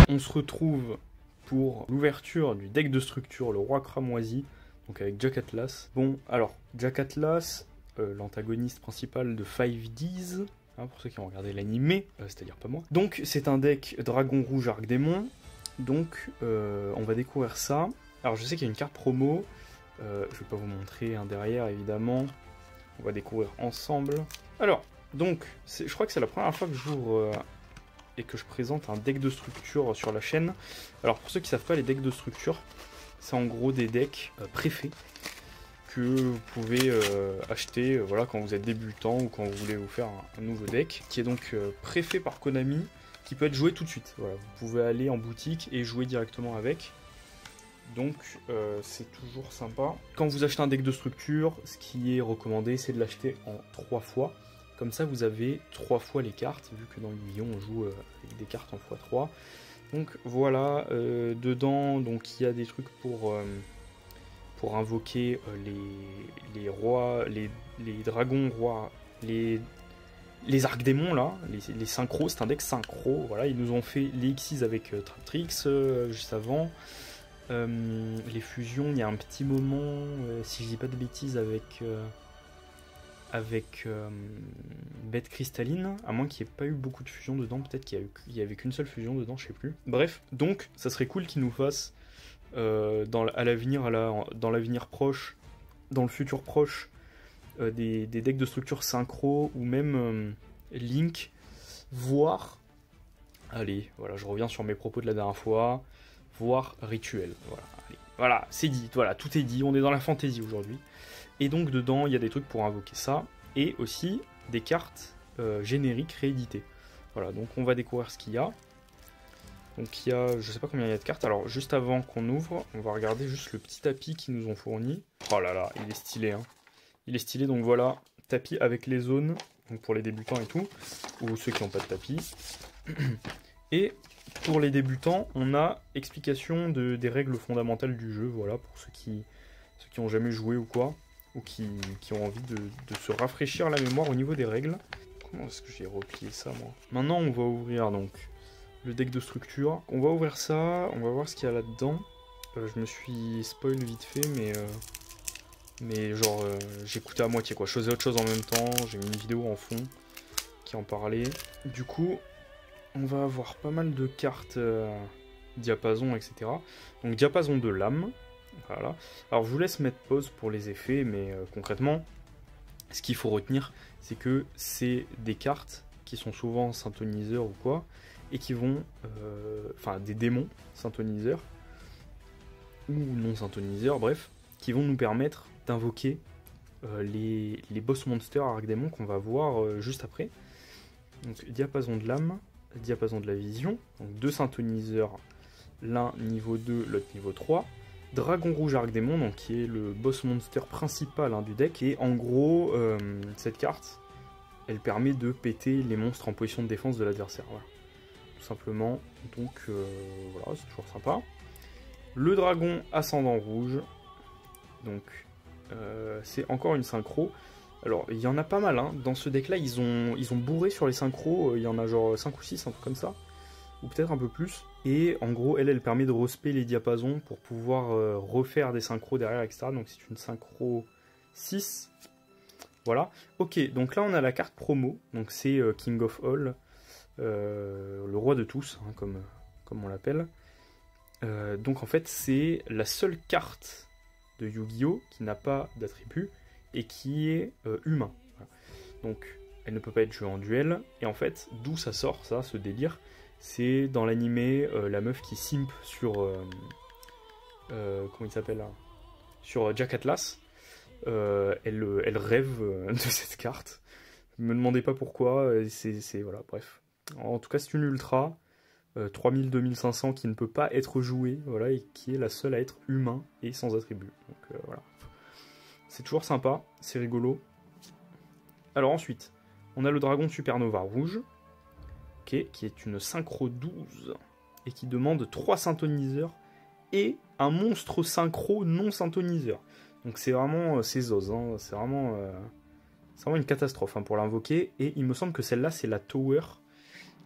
On se retrouve pour l'ouverture du deck de structure, le roi cramoisi, donc avec Jack Atlas. Bon, alors, Jack Atlas, l'antagoniste principal de 5Ds, hein, pour ceux qui ont regardé l'animé, c'est-à-dire pas moi. Donc, c'est un deck Dragon Rouge Arc Démon, donc on va découvrir ça. Alors, je sais qu'il y a une carte promo, je vais pas vous montrer un derrière, évidemment. On va découvrir ensemble. Alors, donc, je crois que c'est la première fois que j'ouvre et que je présente un deck de structure sur la chaîne. Alors, pour ceux qui ne savent pas, les decks de structure, c'est en gros des decks préfets que vous pouvez acheter voilà, quand vous êtes débutant ou quand vous voulez vous faire un nouveau deck, qui est donc préfet par Konami, qui peut être joué tout de suite. Voilà, vous pouvez aller en boutique et jouer directement avec. Donc c'est toujours sympa. Quand vous achetez un deck de structure, ce qui est recommandé, c'est de l'acheter en 3 fois. Comme ça, vous avez 3 fois les cartes, vu que dans Yu-Gi-Oh! On joue avec des cartes en x3. Donc voilà, dedans, donc il y a des trucs pour invoquer les rois, les dragons rois, les arcs-démons là, les synchros, c'est un deck synchro. Voilà, ils nous ont fait les Xyz avec Traptrix juste avant. Les fusions, il y a un petit moment, si je dis pas de bêtises, avec Bête Cristalline, à moins qu'il n'y ait pas eu beaucoup de fusions dedans, peut-être qu'il y avait qu'une seule fusion dedans, je sais plus. Bref, donc ça serait cool qu'ils nous fassent dans l'avenir proche, dans le futur proche, des decks de structure synchro ou même Link, voire, allez, voilà, je reviens sur mes propos de la dernière fois, voire Rituel. Voilà, allez, voilà, c'est dit, voilà, tout est dit, on est dans la fantasy aujourd'hui. Et donc dedans, il y a des trucs pour invoquer ça, et aussi des cartes génériques rééditées. Voilà, donc on va découvrir ce qu'il y a. Donc il y a, je sais pas combien il y a de cartes, alors juste avant qu'on ouvre, on va regarder juste le petit tapis qu'ils nous ont fourni. Oh là là, il est stylé, hein. Il est stylé, donc voilà, tapis avec les zones, donc pour les débutants et tout, ou ceux qui n'ont pas de tapis. Et pour les débutants, on a explication des règles fondamentales du jeu, voilà, pour ceux qui ont jamais joué ou quoi, ou qui ont envie de se rafraîchir la mémoire au niveau des règles. Comment est-ce que j'ai replié ça, moi? Maintenant, on va ouvrir donc le deck de structure. On va ouvrir ça, on va voir ce qu'il y a là-dedans. Je me suis spoil vite fait, mais genre, j'écoutais à moitié, quoi. Je faisais autre chose en même temps, j'ai mis une vidéo en fond qui en parlait. Du coup, on va avoir pas mal de cartes diapason, etc. Donc diapason de lame. Voilà. Alors je vous laisse mettre pause pour les effets, mais concrètement, ce qu'il faut retenir, c'est que c'est des cartes qui sont souvent synthoniseurs ou quoi, et qui vont... Enfin, des démons synthoniseurs, ou non synthoniseurs, bref, qui vont nous permettre d'invoquer les boss monsters arc-démons qu'on va voir juste après. Donc diapason de l'âme, diapason de la vision, donc 2 synthoniseurs, l'un niveau 2, l'autre niveau 3. Dragon Rouge Arc Démon, donc qui est le boss monster principal du deck, et en gros, cette carte, elle permet de péter les monstres en position de défense de l'adversaire, voilà. Tout simplement, donc voilà, c'est toujours sympa. Le Dragon Ascendant Rouge, donc c'est encore une synchro. Alors, il y en a pas mal, hein. Dans ce deck-là, ils ont bourré sur les synchros, il y en a genre 5 ou 6, un truc comme ça, ou peut-être un peu plus. Et en gros, elle permet de respect les diapasons pour pouvoir refaire des synchros derrière, etc. Donc c'est une synchro 6. Voilà. Ok, donc là on a la carte promo. Donc c'est King of All, le roi de tous, hein, comme on l'appelle. Donc en fait, c'est la seule carte de Yu-Gi-Oh! Qui n'a pas d'attribut et qui est humain. Voilà. Donc elle ne peut pas être jouée en duel. Et en fait, d'où ça sort, ça, ce délire? C'est dans l'animé la meuf qui simp sur comment il s'appelle là, sur Jack Atlas. Elle rêve de cette carte. Me demandez pas pourquoi. C'est voilà, bref. En tout cas, c'est une ultra 3000-2500 qui ne peut pas être jouée, voilà, et qui est la seule à être humain et sans attribut. Donc voilà. C'est toujours sympa, c'est rigolo. Alors ensuite, on a le dragon Supernova rouge. Okay, qui est une synchro 12 et qui demande 3 synthoniseurs et un monstre synchro non synthoniseur. Donc c'est vraiment Zos, hein, c'est vraiment une catastrophe, hein, pour l'invoquer. Et il me semble que celle-là c'est la tower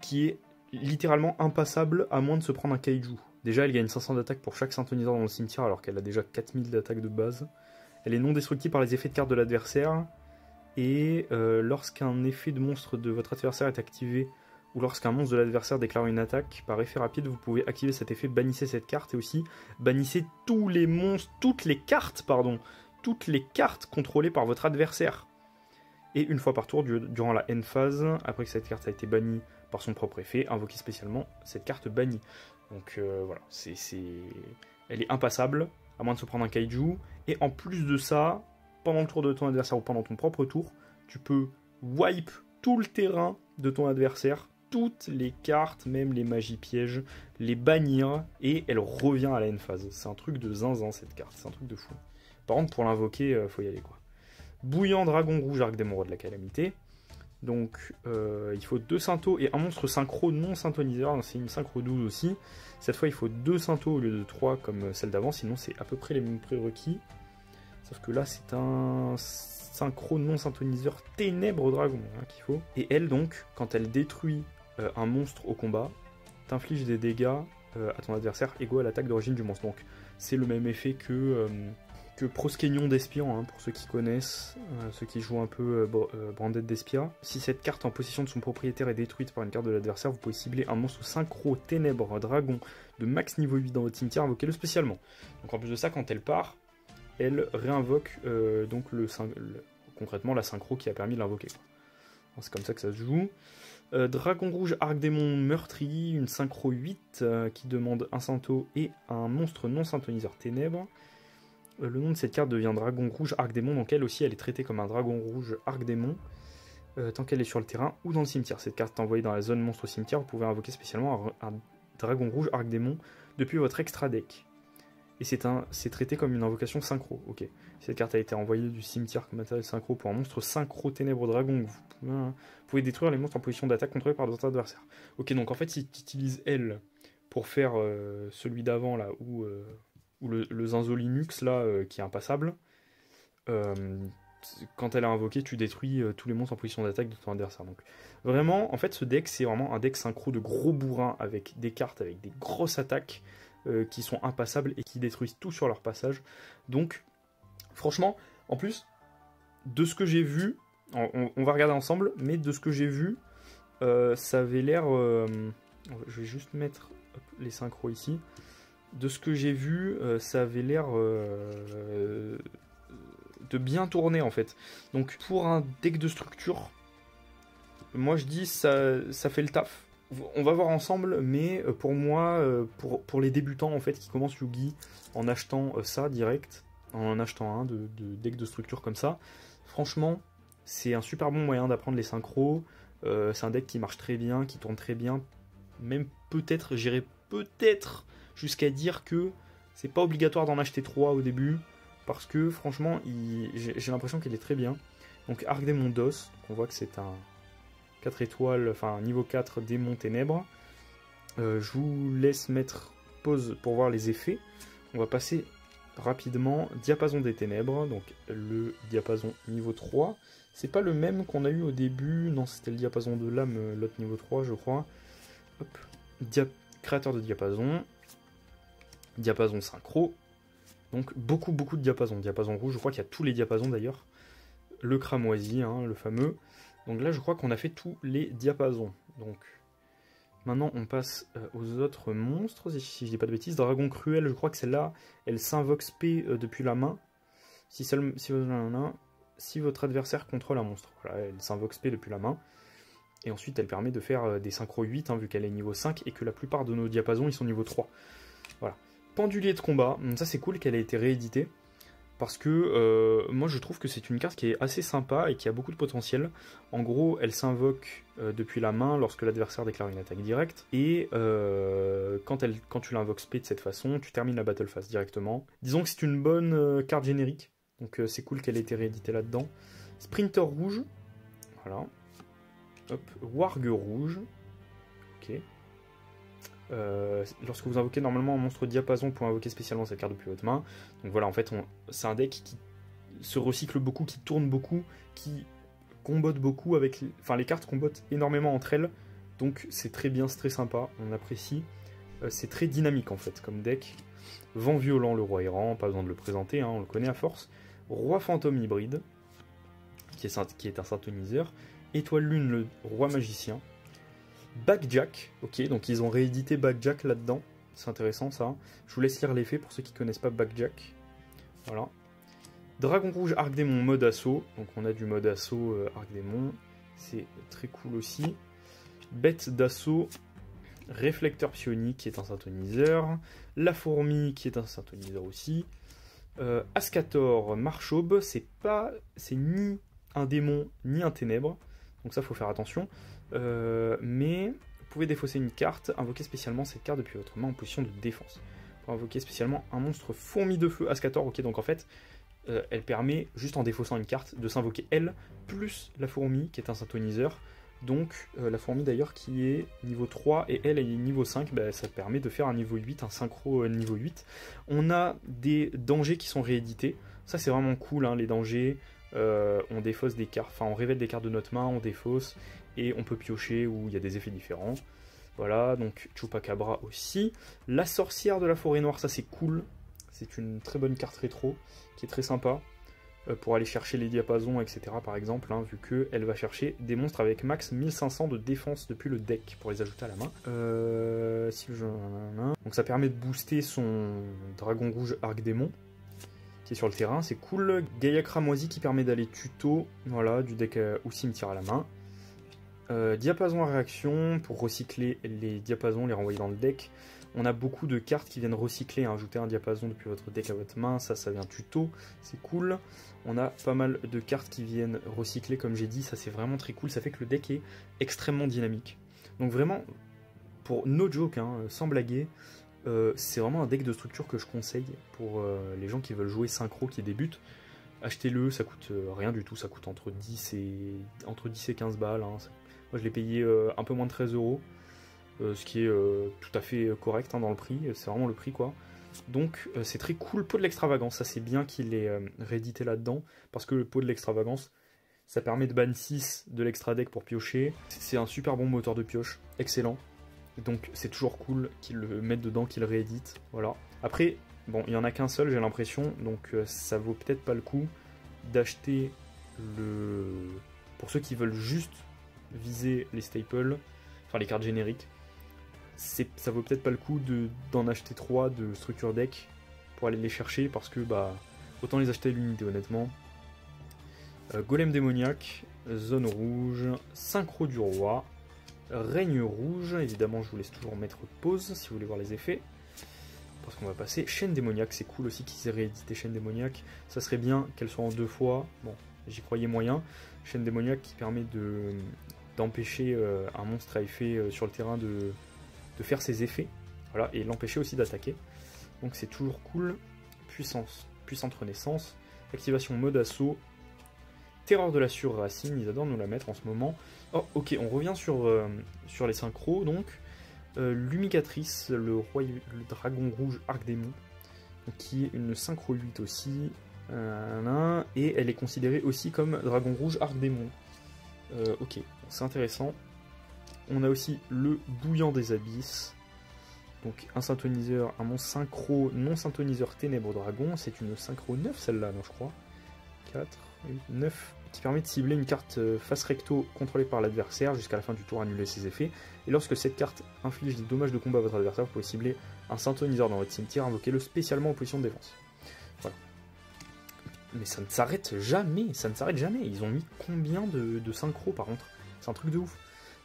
qui est littéralement impassable à moins de se prendre un kaiju. Déjà, elle gagne 500 d'attaque pour chaque synthoniseur dans le cimetière alors qu'elle a déjà 4000 d'attaque de base. Elle est non destructible par les effets de carte de l'adversaire. Et lorsqu'un effet de monstre de votre adversaire est activé ou lorsqu'un monstre de l'adversaire déclare une attaque, par effet rapide, vous pouvez activer cet effet, bannissez cette carte et aussi bannissez tous les monstres, toutes les cartes contrôlées par votre adversaire. Et une fois par tour, durant la end phase, après que cette carte a été bannie par son propre effet, invoquez spécialement cette carte bannie. Donc voilà, elle est impassable, à moins de se prendre un kaiju. Et en plus de ça, pendant le tour de ton adversaire ou pendant ton propre tour, tu peux wipe tout le terrain de ton adversaire, toutes les cartes, même les magies pièges, les bannir, et elle revient à la end phase. C'est un truc de zinzin cette carte, c'est un truc de fou. Par contre, pour l'invoquer, faut y aller quoi. Bouillant dragon rouge, arc démon roi de la calamité. Donc il faut 2 synthos et un monstre synchro non synthoniseur, c'est une synchro 12 aussi. Cette fois il faut 2 synthos au lieu de 3 comme celle d'avant, sinon c'est à peu près les mêmes prérequis. Sauf que là c'est un synchro non synthoniseur ténèbres dragon hein, qu'il faut. Et elle donc, quand elle détruit un monstre au combat, t'inflige des dégâts à ton adversaire égaux à l'attaque d'origine du monstre. Donc c'est le même effet que Proskénion d'Espian, hein, pour ceux qui connaissent, ceux qui jouent un peu Branded d'Espia. Si cette carte en possession de son propriétaire est détruite par une carte de l'adversaire, vous pouvez cibler un monstre synchro ténèbres dragon de max niveau 8 dans votre cimetière, invoquez-le spécialement. Donc en plus de ça, quand elle part, elle réinvoque donc concrètement la synchro qui a permis de l'invoquer. C'est comme ça que ça se joue. Dragon rouge, arc démon meurtrier, une synchro 8 qui demande un syntho et un monstre non synthoniseur ténèbres. Le nom de cette carte devient dragon rouge, arc démon, donc elle aussi elle est traitée comme un dragon rouge, arc démon, tant qu'elle est sur le terrain ou dans le cimetière. Cette carte est envoyée dans la zone monstre au cimetière, vous pouvez invoquer spécialement un dragon rouge, arc démon depuis votre extra deck. Et c'est traité comme une invocation synchro. Ok. Cette carte a été envoyée du cimetière comme matériel synchro pour un monstre synchro ténèbres dragon. Vous pouvez détruire les monstres en position d'attaque contrôlés par votre adversaire. Ok, donc en fait, si tu utilises elle pour faire celui d'avant là où le Zinzo Linux là qui est impassable, quand elle a invoqué, tu détruis tous les monstres en position d'attaque de ton adversaire. Donc vraiment, en fait, ce deck c'est vraiment un deck synchro de gros bourrins avec des cartes avec des grosses attaques. Qui sont impassables et qui détruisent tout sur leur passage. Donc, franchement, en plus, de ce que j'ai vu, on va regarder ensemble, mais de ce que j'ai vu, ça avait l'air... je vais juste mettre les synchros ici. De ce que j'ai vu, ça avait l'air de bien tourner, en fait. Donc, pour un deck de structure, moi je dis ça fait le taf. On va voir ensemble, mais pour moi, pour les débutants en fait qui commencent Yugi en achetant ça direct, en achetant un de deck de structure comme ça, franchement, c'est un super bon moyen d'apprendre les synchros. C'est un deck qui marche très bien, qui tourne très bien. Même peut-être, j'irai peut-être jusqu'à dire que c'est pas obligatoire d'en acheter 3 au début, parce que franchement, j'ai l'impression qu'il est très bien. Donc Arc Démon DOS, on voit que c'est un 4 étoiles, enfin niveau 4 démon ténèbres. Je vous laisse mettre pause pour voir les effets. On va passer rapidement. Diapason des ténèbres, donc le diapason niveau 3. C'est pas le même qu'on a eu au début, non c'était le diapason de l'âme, l'autre niveau 3 je crois. Hop. Créateur de diapason. Diapason synchro. Donc beaucoup de diapasons. Diapason rouge, je crois qu'il y a tous les diapasons d'ailleurs. Le cramoisi, hein, le fameux. Donc là, je crois qu'on a fait tous les diapasons. Donc maintenant, on passe aux autres monstres, si je dis pas de bêtises. Dragon cruel, je crois que celle-là, elle s'invoque spé depuis la main. Si votre adversaire contrôle un monstre. Voilà, elle s'invoque spé depuis la main. Et ensuite, elle permet de faire des synchro 8, hein, vu qu'elle est niveau 5, et que la plupart de nos diapasons, ils sont niveau 3. Voilà. Pendulier de combat, ça c'est cool qu'elle ait été rééditée. Parce que moi je trouve que c'est une carte qui est assez sympa et qui a beaucoup de potentiel. En gros, elle s'invoque depuis la main lorsque l'adversaire déclare une attaque directe. Et quand tu l'invoques spé de cette façon, tu termines la battle phase directement. Disons que c'est une bonne carte générique. Donc c'est cool qu'elle ait été rééditée là-dedans. Sprinter rouge. Voilà. Hop. Warg rouge. Ok. Lorsque vous invoquez normalement un monstre diapason pour invoquer spécialement cette carte depuis votre main. Donc voilà, en fait, c'est un deck qui se recycle beaucoup, qui tourne beaucoup, qui combote beaucoup avec... Enfin, les cartes combotent énormément entre elles. Donc c'est très bien, c'est très sympa, on apprécie. C'est très dynamique en fait comme deck. Vent violent, le roi errant, pas besoin de le présenter, hein, on le connaît à force. Roi fantôme hybride, qui est un synthoniseur. Étoile lune, le roi magicien. Backjack, ok, donc ils ont réédité Backjack là-dedans. C'est intéressant ça. Je vous laisse lire l'effet pour ceux qui ne connaissent pas Backjack. Voilà. Dragon rouge, arc démon, mode assaut. Donc on a du mode assaut arc démon. C'est très cool aussi. Bête d'assaut. Réflecteur psionique qui est un synthoniseur. La fourmi qui est un synthoniseur aussi. Ascator, marchaube. C'est ni un démon ni un ténèbre. Donc ça faut faire attention. Mais vous pouvez défausser une carte, invoquer spécialement cette carte depuis votre main en position de défense. Pour invoquer spécialement un monstre fourmi de feu Ascator. Ok, donc en fait, elle permet, juste en défaussant une carte, de s'invoquer elle, plus la fourmi, qui est un synthoniseur. Donc la fourmi d'ailleurs qui est niveau 3 et elle est niveau 5, bah, ça permet de faire un niveau 8, un synchro niveau 8. On a des dangers qui sont réédités. Ça c'est vraiment cool, hein, les dangers. On défausse des cartes, enfin on révèle des cartes de notre main, on défausse et on peut piocher où il y a des effets différents. Voilà, donc Chupacabra aussi. La sorcière de la forêt noire, ça c'est cool. C'est une très bonne carte rétro qui est très sympa pour aller chercher les diapasons, etc. par exemple, hein, vu qu'elle va chercher des monstres avec max 1500 de défense depuis le deck pour les ajouter à la main. Donc ça permet de booster son dragon rouge arc démon qui est sur le terrain, c'est cool. Gaïa cramoisi qui permet d'aller tuto, voilà, du deck ou cimetière à la main. Diapason à réaction pour recycler les diapasons, les renvoyer dans le deck. On a beaucoup de cartes qui viennent recycler, hein, ajouter un diapason depuis votre deck à votre main, ça vient tuto, c'est cool. On a pas mal de cartes qui viennent recycler, comme j'ai dit, ça c'est vraiment très cool, ça fait que le deck est extrêmement dynamique. Donc vraiment, pour no joke, hein, sans blaguer, c'est vraiment un deck de structure que je conseille pour les gens qui veulent jouer synchro, qui débutent. Achetez-le, ça coûte rien du tout, ça coûte entre 10 et 15 balles. Hein. Moi je l'ai payé un peu moins de 13 €, ce qui est tout à fait correct, hein, dans le prix, c'est vraiment le prix quoi. Donc c'est très cool. Pot de l'extravagance, ça c'est bien qu'il ait réédité là-dedans, parce que le pot de l'extravagance, ça permet de ban 6 de l'extra deck pour piocher. C'est un super bon moteur de pioche, excellent. Donc c'est toujours cool qu'ils le mettent dedans, qu'ils le rééditent, voilà. Après, bon, il n'y en a qu'un seul, j'ai l'impression, donc ça vaut peut-être pas le coup d'acheter le... Pour ceux qui veulent juste viser les staples, enfin les cartes génériques, ça vaut peut-être pas le coup d'en acheter 3 de structure deck pour aller les chercher, parce que bah autant les acheter à l'unité honnêtement. Golem démoniaque, zone rouge, synchro du roi, règne rouge, évidemment je vous laisse toujours mettre pause si vous voulez voir les effets. Parce qu'on va passer chaîne démoniaque, c'est cool aussi qu'ils aient réédité chaîne démoniaque. Ça serait bien qu'elle soit en 2 fois, bon j'y croyais moyen. Chaîne démoniaque qui permet d'empêcher un monstre à effet sur le terrain de faire ses effets, voilà, et l'empêcher aussi d'attaquer. Donc c'est toujours cool. Puissante renaissance, activation mode assaut, terreur de la surracine, ils adorent nous la mettre en ce moment. Oh ok, on revient sur les synchros, donc Lumicatrice, le dragon rouge arc démon, qui est une synchro 8 aussi, et elle est considérée aussi comme dragon rouge arc démon. Ok, c'est intéressant. On a aussi le bouillant des abysses, donc un synthoniseur, un monstre synchro non synthoniseur ténèbres dragon, c'est une synchro 9 celle-là, non je crois, 4, 8, 9, qui permet de cibler une carte face recto contrôlée par l'adversaire jusqu'à la fin du tour, annuler ses effets. Et lorsque cette carte inflige des dommages de combat à votre adversaire, vous pouvez cibler un synthoniseur dans votre cimetière, invoquez-le spécialement en position de défense. Voilà. Mais ça ne s'arrête jamais, ça ne s'arrête jamais. Ils ont mis combien de synchro par contre? C'est un truc de ouf.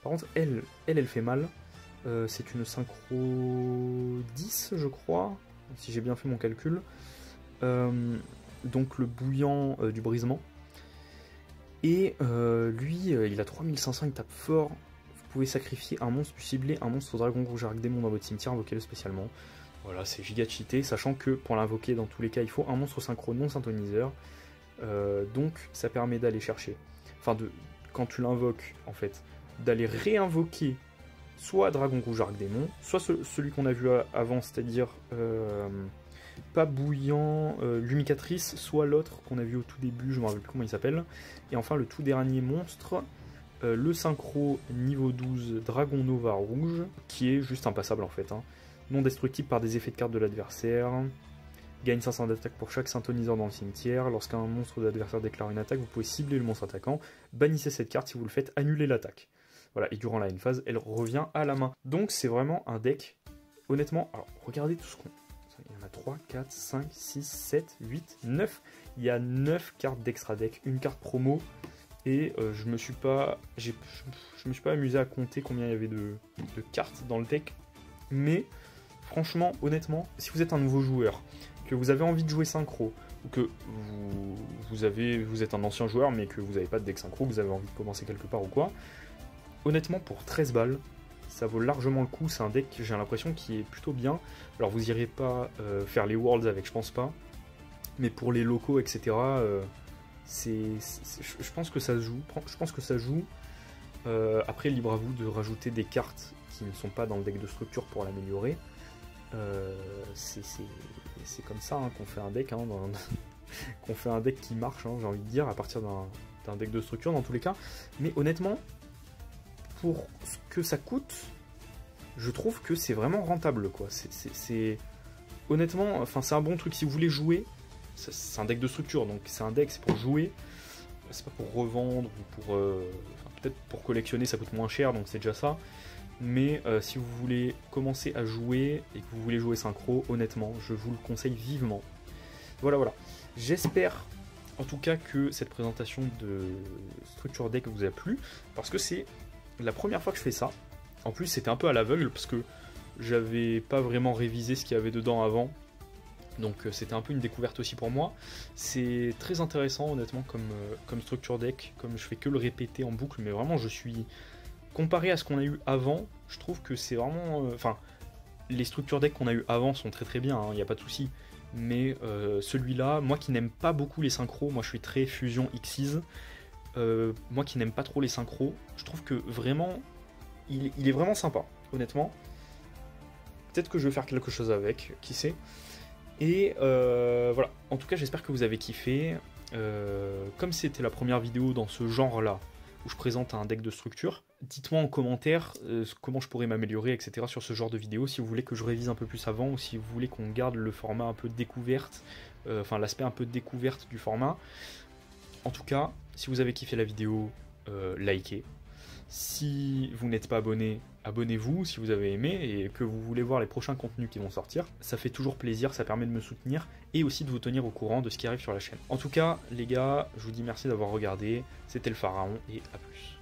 Par contre, elle fait mal. C'est une synchro 10, je crois, si j'ai bien fait mon calcul. Donc le bouillant du brisement. Et lui, il a 3500, il tape fort. Vous pouvez sacrifier un monstre, puis cibler un monstre au dragon rouge arc démon dans votre cimetière, invoquez-le spécialement. Voilà, c'est giga cheaté, sachant que pour l'invoquer, dans tous les cas, il faut un monstre synchro non synthoniseur. Donc ça permet d'aller chercher, enfin quand tu l'invoques, en fait, d'aller réinvoquer soit dragon rouge arc démon, soit celui qu'on a vu avant, c'est-à-dire pas bouillant, Lumicatrice, soit l'autre qu'on a vu au tout début, je me rappelle plus comment il s'appelle. Et enfin le tout dernier monstre, le synchro niveau 12 Dragon Nova rouge, qui est juste impassable en fait. Hein. Non destructible par des effets de carte de l'adversaire. Gagne 500 d'attaque pour chaque synthoniseur dans le cimetière. Lorsqu'un monstre de l'adversaire déclare une attaque, vous pouvez cibler le monstre attaquant. Bannissez cette carte, si vous le faites, annulez l'attaque. Voilà, et durant la end phase, elle revient à la main. Donc c'est vraiment un deck, honnêtement, alors regardez tout ce qu'on... Il y en a 3, 4, 5, 6, 7, 8, 9. Il y a 9 cartes d'extra deck, une carte promo. Et je me suis pas amusé à compter combien il y avait de cartes dans le deck. Mais franchement, honnêtement, si vous êtes un nouveau joueur, que vous avez envie de jouer synchro, ou que vous êtes un ancien joueur mais que vous n'avez pas de deck synchro, que vous avez envie de commencer quelque part ou quoi, honnêtement pour 13 balles, ça vaut largement le coup. C'est un deck, j'ai l'impression, qui est plutôt bien. Alors vous irez pas faire les Worlds avec, je pense pas, mais pour les locaux, etc., je pense que ça se joue. Après, libre à vous de rajouter des cartes qui ne sont pas dans le deck de structure pour l'améliorer. C'est comme ça hein, qu'on fait un deck, hein, qu'on fait un deck qui marche, hein, j'ai envie de dire, à partir d'un deck de structure dans tous les cas. Mais honnêtement, pour ce que ça coûte, je trouve que c'est vraiment rentable, quoi. Honnêtement, enfin, c'est un bon truc si vous voulez jouer. C'est un deck de structure, donc c'est un deck, c'est pour jouer. C'est pas pour revendre ou pour peut-être pour collectionner, ça coûte moins cher, donc c'est déjà ça. Mais si vous voulez commencer à jouer et que vous voulez jouer synchro, honnêtement, je vous le conseille vivement. Voilà. J'espère en tout cas que cette présentation de structure deck vous a plu, parce que c'est la première fois que je fais ça. En plus, c'était un peu à l'aveugle, parce que j'avais pas vraiment révisé ce qu'il y avait dedans avant. Donc c'était un peu une découverte aussi pour moi. C'est très intéressant honnêtement comme structure deck, comme je fais que le répéter en boucle, mais vraiment je suis... Comparé à ce qu'on a eu avant, je trouve que c'est vraiment... Enfin, les structures deck qu'on a eu avant sont très bien, il n'y a pas de souci. Mais celui-là, moi qui n'aime pas beaucoup les synchros, moi je suis très fusion Xyz, moi qui n'aime pas trop les synchros, je trouve que vraiment, il est vraiment sympa, honnêtement. Peut-être que je vais faire quelque chose avec, qui sait. Et voilà, en tout cas j'espère que vous avez kiffé. Comme c'était la première vidéo dans ce genre-là, où je présente un deck de structure, dites-moi en commentaire comment je pourrais m'améliorer, etc. sur ce genre de vidéo, si vous voulez que je révise un peu plus avant, ou si vous voulez qu'on garde le format un peu découverte, enfin l'aspect un peu découverte du format. En tout cas, si vous avez kiffé la vidéo, likez. Si vous n'êtes pas abonné, abonnez-vous si vous avez aimé et que vous voulez voir les prochains contenus qui vont sortir. Ça fait toujours plaisir, ça permet de me soutenir et aussi de vous tenir au courant de ce qui arrive sur la chaîne. En tout cas, les gars, je vous dis merci d'avoir regardé. C'était le Pharaon et à plus.